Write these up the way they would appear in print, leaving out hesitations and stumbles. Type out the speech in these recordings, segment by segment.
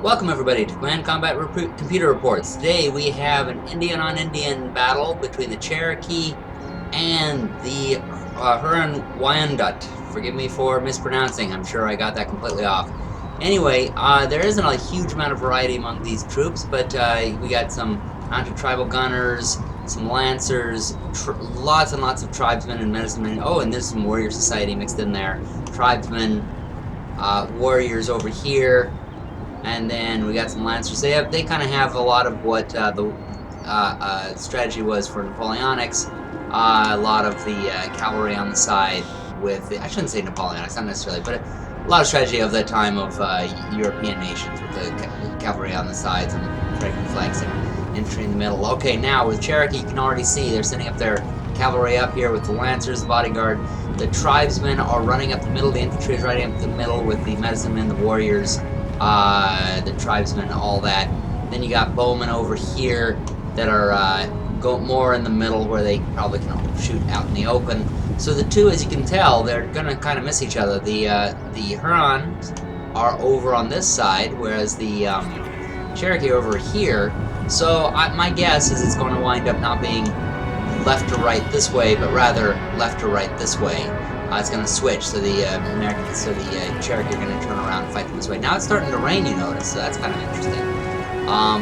Welcome everybody to Command Combat Computer Reports. Today we have an Indian-on-Indian battle between the Cherokee and the Huron-Wyandot. Forgive me for mispronouncing, I'm sure I got that completely off. Anyway, there isn't a huge amount of variety among these troops, but we got some mounted tribal gunners, some lancers, lots and lots of tribesmen and medicine men. Oh, and there's some warrior society mixed in there. Tribesmen, warriors over here. And then we got some lancers. They kind of have a lot of what the strategy was for Napoleonics. A lot of the cavalry on the side with I shouldn't say Napoleonics, not necessarily, but a lot of strategy of the time of European nations with the cavalry on the sides and the breaking flanks and infantry in the middle. Okay, now with Cherokee, you can already see they're sending up their cavalry up here with the lancers, the bodyguard. The tribesmen are running up the middle. The infantry is running up the middle with the medicine men, the warriors. The tribesmen, all that. Then you got bowmen over here that are go more in the middle where they probably can shoot out in the open. So the two, as you can tell, they're gonna kind of miss each other. The Hurons are over on this side, whereas the Cherokee are over here. So my guess is it's going to wind up not being left to right this way, but rather left to right this way. It's going to switch, so the Cherokee are going to turn around and fight them this way. Now it's starting to rain, you notice, so that's kind of interesting.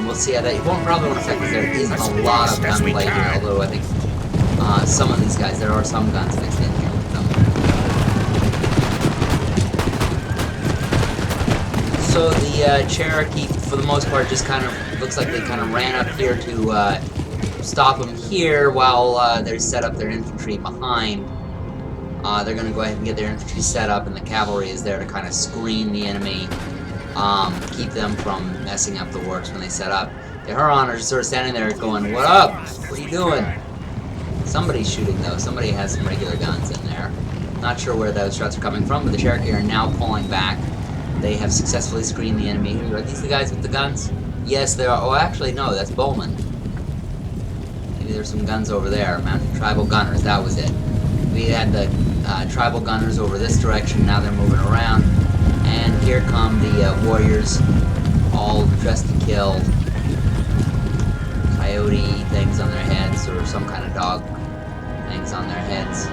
We'll see how that. It won't probably won't affect because there isn't a lot of gunplay here, although I think some of these guys, there are some guns mixed in here with them. So the Cherokee, for the most part, just kind of looks like they kind of ran up here to stop them here while they set up their infantry behind. They're going to go ahead and get their infantry set up, and the cavalry is there to kind of screen the enemy, keep them from messing up the works when they set up. The Huron are just sort of standing there going, "What up? What are you doing?" Somebody's shooting, though. Somebody has some regular guns in there. Not sure where those shots are coming from, but the Cherokee are now pulling back. They have successfully screened the enemy. Are these the guys with the guns? Yes, they are. Oh, actually, no, that's bowmen. Maybe there's some guns over there. Mounted tribal gunners, that was it. We had the tribal gunners over this direction, now they're moving around. And here come the warriors, all dressed to kill. Coyote things on their heads, or some kind of dog things on their heads.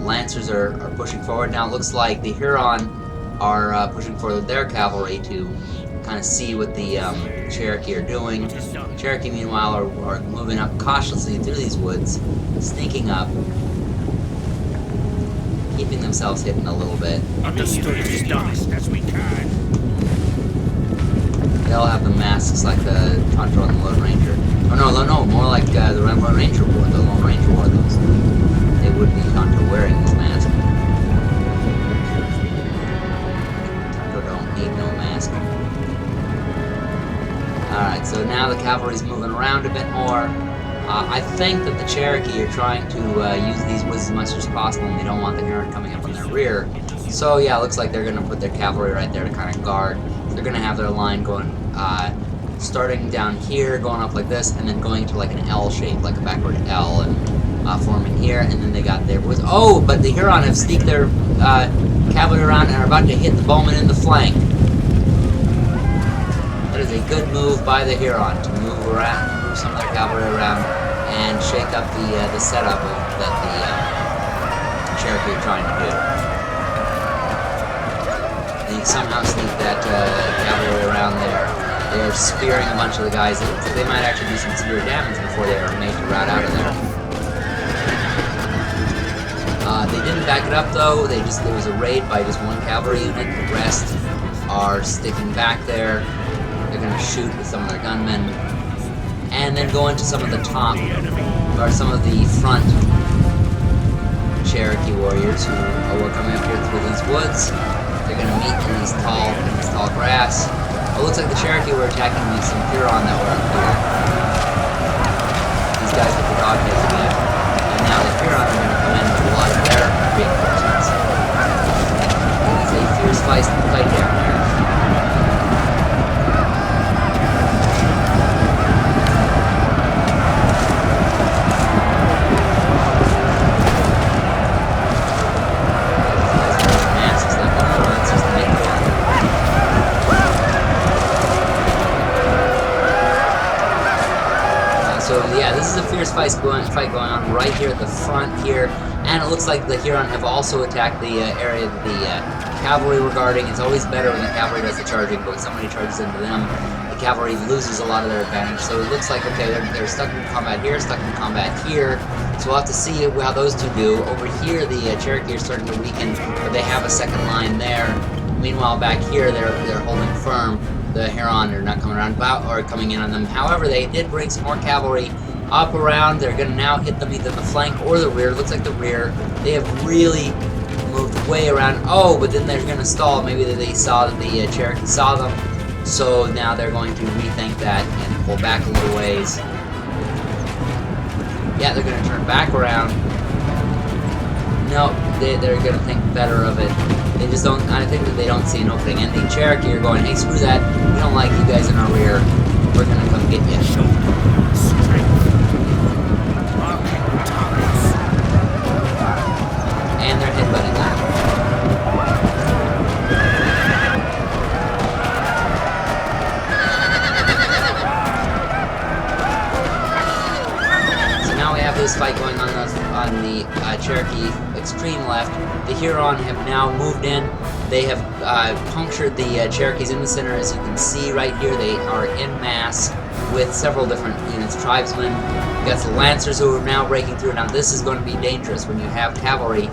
Lancers are pushing forward. Now it looks like the Huron are pushing forward their cavalry to kind of see what the Cherokee are doing. Cherokee, meanwhile, are moving up cautiously through these woods, sneaking up, keeping themselves hidden a little bit. Understood as fast as we can. They all have the masks like the Tonto and the Lone Ranger. Oh no, more like the Lone Ranger wore. The Lone Ranger wore those. They would be Tonto wearing this mask. Tonto don't need no mask. Alright, so now the cavalry's moving around a bit more. I think that the Cherokee are trying to use these woods as much as possible, and they don't want the Huron coming up on their rear. So yeah, it looks like they're going to put their cavalry right there to kind of guard. They're going to have their line going, starting down here, going up like this, and then going to like an L shape, like a backward L, and forming here, and then they got their woods. Oh, but the Huron have sneaked their cavalry around and are about to hit the bowmen in the flank. That is a good move by the Huron to move around, move some of their cavalry around, and shake up the setup that the Cherokee are trying to do. They somehow sneak that cavalry around there. They are spearing a bunch of the guys. It looks like they might actually do some severe damage before they are made to rout out of there. They didn't back it up though. There was a raid by just one cavalry unit. The rest are sticking back there. They're going to shoot with some of their gunmen, and then go into some of the top, or some of the front Cherokee warriors who are coming up here through these woods. They're going to meet in this tall grass. It looks like the Cherokee were attacking some Huron that were up here. These guys with the dog heads again. And now the Huron are going to come in with a lot of their reinforcements. It's a fierce fight down there. continuous fight going on right here at the front here, and it looks like the Huron have also attacked the area that the cavalry were guarding. It's always better when the cavalry does the charging, but when somebody charges into them, the cavalry loses a lot of their advantage. So it looks like, okay, they're stuck in combat here, stuck in combat here. So we'll have to see how those two do. Over here, the Cherokee are starting to weaken, but they have a second line there. Meanwhile, back here, they're holding firm. The Huron are not coming around or coming in on them. However, they did bring some more cavalry up around. They're going to now hit them either the flank or the rear. It looks like the rear. They have really moved way around. Oh, but then they're going to stall. Maybe they saw that the Cherokee saw them. So now they're going to rethink that and pull back a little ways. Yeah, they're going to turn back around. No, they're going to think better of it. They just don't, I think that they don't see an opening. And the Cherokee are going, hey, screw that. We don't like you guys in our rear. We're going to come get you. And they're headbutting that. So now we have this fight going on the Cherokee extreme left. The Huron have now moved in. They have punctured the Cherokees in the center. As you can see right here, they are in mass with several different units. Tribesmen, you got the Lancers who are now breaking through. Now this is going to be dangerous when you have cavalry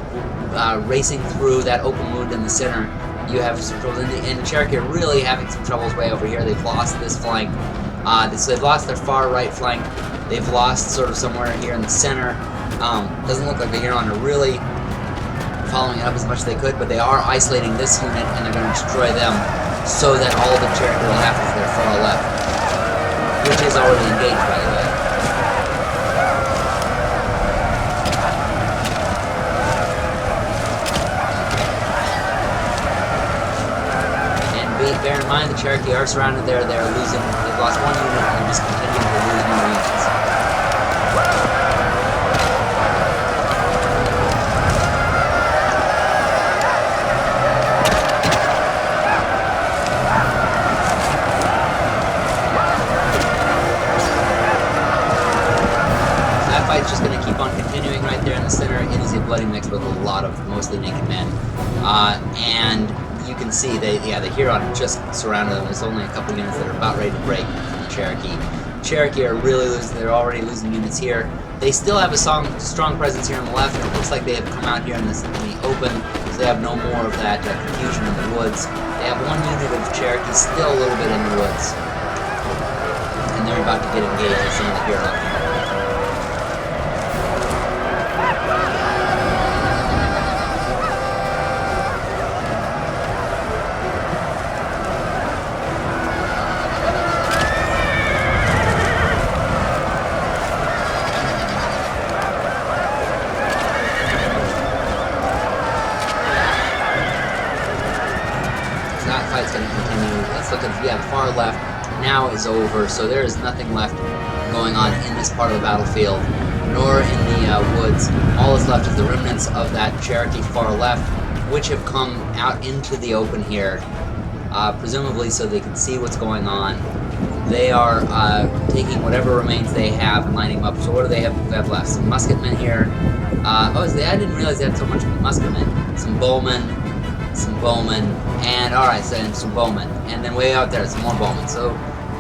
racing through that open wound in the center. You have some trouble, and the Cherokee are really having some troubles way over here. They've lost this flank. So they've lost their far right flank. They've lost sort of somewhere here in the center. Doesn't look like the Huron are really following it up as much as they could, but they are isolating this unit, and they're going to destroy them so that all the Cherokee will have to their far left, which is already engaged, by the way. And bear in mind, the Cherokee are surrounded there. They've lost one unit, and they're just continuing to lose more units. It's just going to keep on continuing right there in the center. It is a bloody mix with a lot of mostly naked men. And you can see, the Huron just surrounded them. There's only a couple units that are about ready to break from the Cherokee. Cherokee are really losing, they're already losing units here. They still have a strong presence here on the left, and it looks like they have come out here in the open, so they have no more of that confusion in the woods. They have one unit of Cherokee still a little bit in the woods. And they're about to get engaged with some of the Huron. Fight's going to continue. Let's look at the far left now is over, so there is nothing left going on in this part of the battlefield, nor in the woods. All that's left is the remnants of that Cherokee far left, which have come out into the open here, presumably so they can see what's going on. They are taking whatever remains they have and lining them up. So what do they have left? Some musketmen here. I didn't realize they had so much musketmen. Some bowmen, and alright, so and some bowmen, and then way out there some more bowmen. So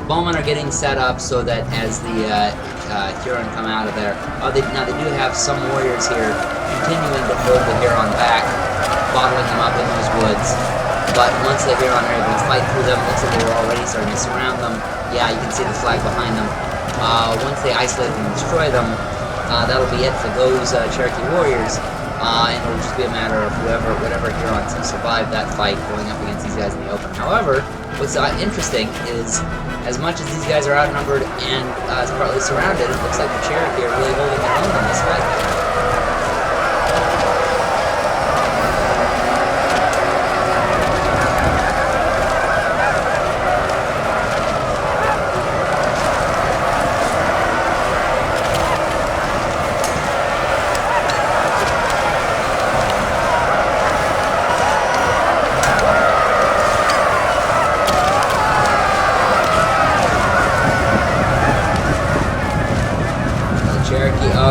bowmen are getting set up so that as the Huron come out of there, now they do have some warriors here continuing to hold the Huron back, bottling them up in those woods. But once the Huron are able to fight through them, it looks like they were already starting to surround them. Yeah, you can see the flag behind them. Once they isolate them and destroy them, that'll be it for those Cherokee warriors. And it'll just be a matter of whatever Hurons have survived that fight going up against these guys in the open. However, what's interesting is, as much as these guys are outnumbered and partly surrounded, it looks like the Cherokee are really holding their own in this fight.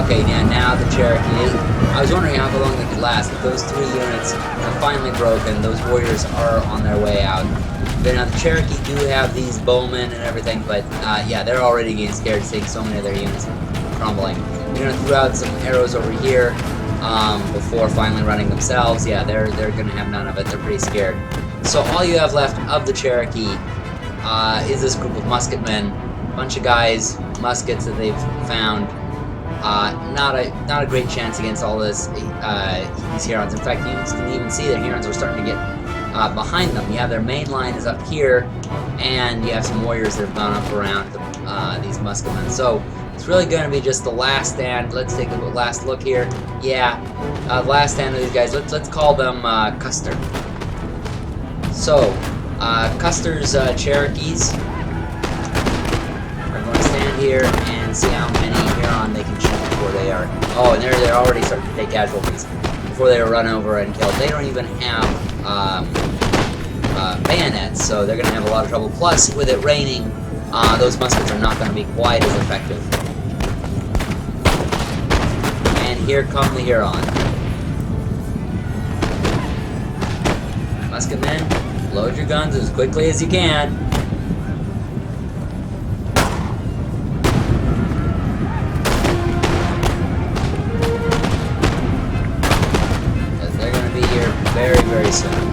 Okay, yeah, now the Cherokee. I was wondering how long they could last. But those 3 units have finally broken. Those warriors are on their way out. But now the Cherokee do have these bowmen and everything, but yeah, they're already getting scared, seeing so many of their units crumbling. They're gonna throw out some arrows over here before finally running themselves. Yeah, they're gonna have none of it. They're pretty scared. So all you have left of the Cherokee is this group of musketmen, bunch of guys, muskets that they've found. Not a great chance against all these Hurons. In fact, you can even see that Hurons are starting to get behind them. You have their main line is up here, and you have some warriors that have gone up around these musketmen. So it's really going to be just the last stand. Let's take a last look here. Yeah, last stand of these guys. Let's call them Custer. So Custer's Cherokees are going to stand here and see how many Huron they can shoot before they are. Oh, and they're already starting to take casualties before they are run over and killed. They don't even have bayonets, so they're going to have a lot of trouble. Plus, with it raining, those muskets are not going to be quite as effective. And here come the Huron. Musketmen, load your guns as quickly as you can. Because they're going to be here very, very soon.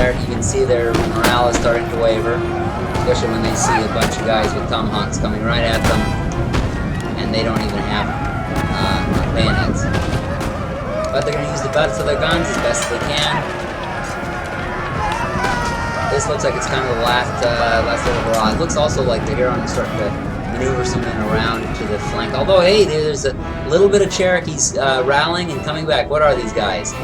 You can see their morale is starting to waver, especially when they see a bunch of guys with tomahawks coming right at them, and they don't even have bayonets. But they're going to use the butts of their guns as best they can. This looks like it's kind of the last little hurrah. It looks also like the Huron is starting to maneuver some men around to the flank. Although, hey, there's a little bit of Cherokees rallying and coming back. What are these guys?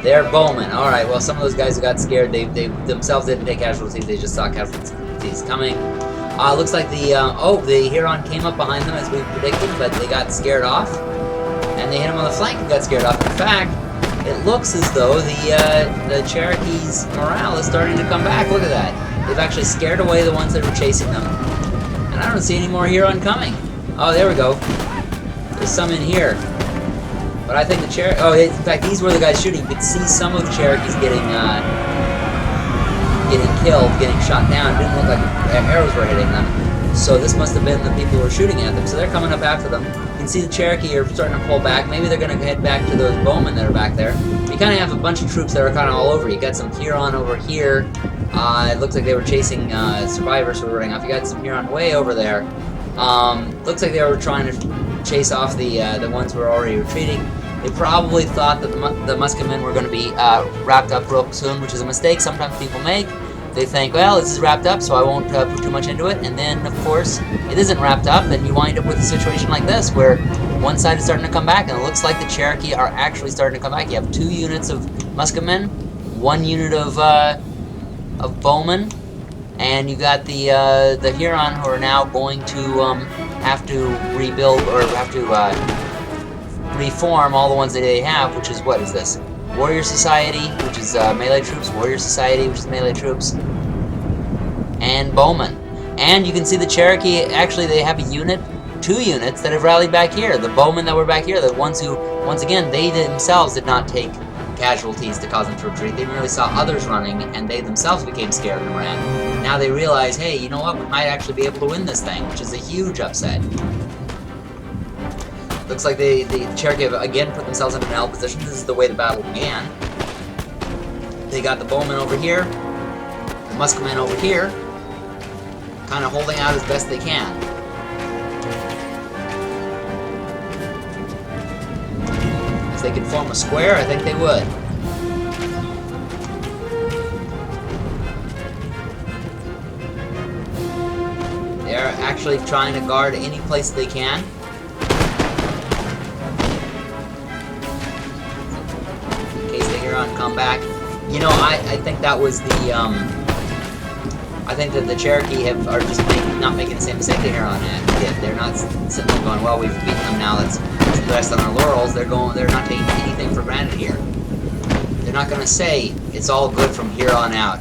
They're bowmen. Alright, well, some of those guys who got scared, they themselves didn't take casualties, they just saw casualties coming. Looks like the Huron came up behind them as we predicted, but they got scared off. And they hit them on the flank and got scared off. In fact, it looks as though the Cherokees' morale is starting to come back. Look at that. They've actually scared away the ones that were chasing them. And I don't see any more Huron coming. Oh, there we go. There's some in here. But I think the Cherokee... Oh, in fact, these were the guys shooting. You could see some of the Cherokees getting killed, getting shot down. It didn't look like arrows were hitting them. So this must have been the people who were shooting at them. So they're coming up after them. You can see the Cherokee are starting to pull back. Maybe they're going to head back to those bowmen that are back there. You kind of have a bunch of troops that are kind of all over. You got some Huron over here. It looks like they were chasing survivors who were running off. You got some Huron way over there. Looks like they were trying to chase off the ones who were already retreating. They probably thought that the musketmen were going to be wrapped up real soon, which is a mistake sometimes people make. They think, well, this is wrapped up, so I won't put too much into it. And then, of course, it isn't wrapped up, and you wind up with a situation like this, where one side is starting to come back, and it looks like the Cherokee are actually starting to come back. You have 2 units of musketmen, 1 unit of bowmen, and you got the Huron who are now going to have to rebuild, or have to reform all the ones that they have, which is, what is this? Warrior Society, which is melee troops, Warrior Society, which is melee troops, and bowmen. And you can see the Cherokee, actually they have a unit, 2 units that have rallied back here. The bowmen that were back here, the ones who, once again, they themselves did not take casualties to cause them to retreat. They merely saw others running, and they themselves became scared and ran. Now they realize, hey, you know what, we might actually be able to win this thing, which is a huge upset. Looks like the Cherokee have again put themselves in an L position. This is the way the battle began. They got the bowmen over here, the musketmen over here, kind of holding out as best they can. If they could form a square, I think they would. They're actually trying to guard any place they can. Come back. You know, I think that was the I think that the Cherokee are just not making the same mistake the Huron did. They're not sitting there going, well, we've beaten them now, let's rest on our laurels. They're not taking anything for granted here. not gonna say it's all good from here on out.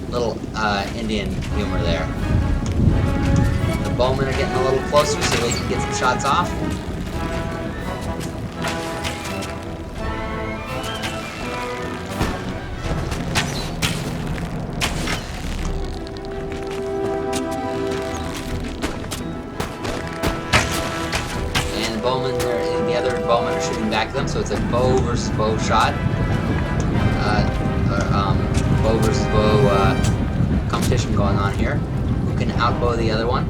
Little Indian humor there. The bowmen are getting a little closer so they can get some shots off. The other bowmen are shooting back at them, so it's a bow versus bow shot. Bow versus bow competition going on here. Who can outbow the other one?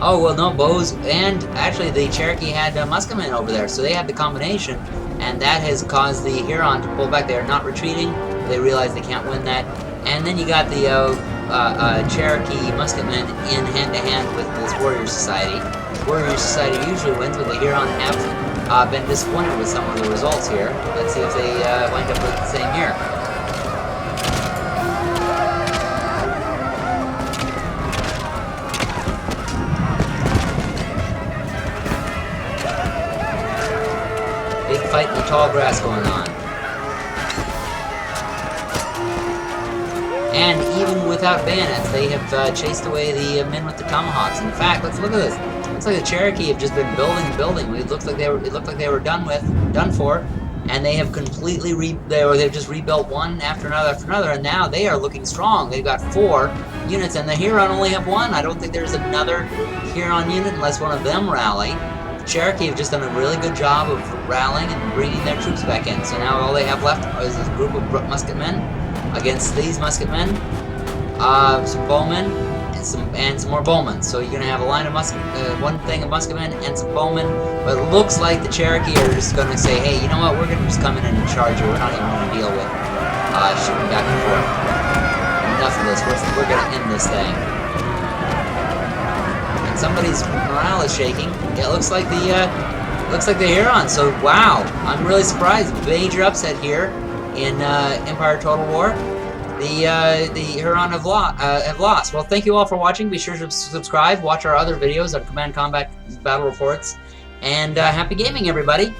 Oh, well, no, bows, and actually the Cherokee had musketmen over there, so they had the combination, and that has caused the Huron to pull back. They are not retreating. They realize they can't win that. And then you got the Cherokee musketmen in hand-to-hand with this Warrior Society. Warrior Society usually wins, but the Huron have been disappointed with some of the results here. Let's see if they wind up with the same here. Big fight in the tall grass going on. And even without bayonets, they have chased away the men with the tomahawks. In fact, let's look at this. Looks like the Cherokee have just been building. It looked like they were done for, and they have completely they've just rebuilt one after another, and now they are looking strong. They've got 4 units, and the Huron only have 1. I don't think there's another Huron unit unless one of them rally. The Cherokee have just done a really good job of rallying and bringing their troops back in. So now all they have left is this group of musketmen against these musketmen, some bowmen, and some more bowmen. So you're gonna have a line of one thing of musketmen and some bowmen. But it looks like the Cherokee are just gonna say, hey, you know what? We're gonna just come in and charge you. We're not even gonna deal with shooting back and forth. Enough of this. We're gonna end this thing. And somebody's morale is shaking. Yeah, it looks like the Huron. So wow, I'm really surprised. Major upset here in Empire Total War. The Huron have lost. Well, thank you all for watching. Be sure to subscribe, watch our other videos on Command Combat Battle Reports, and happy gaming, everybody!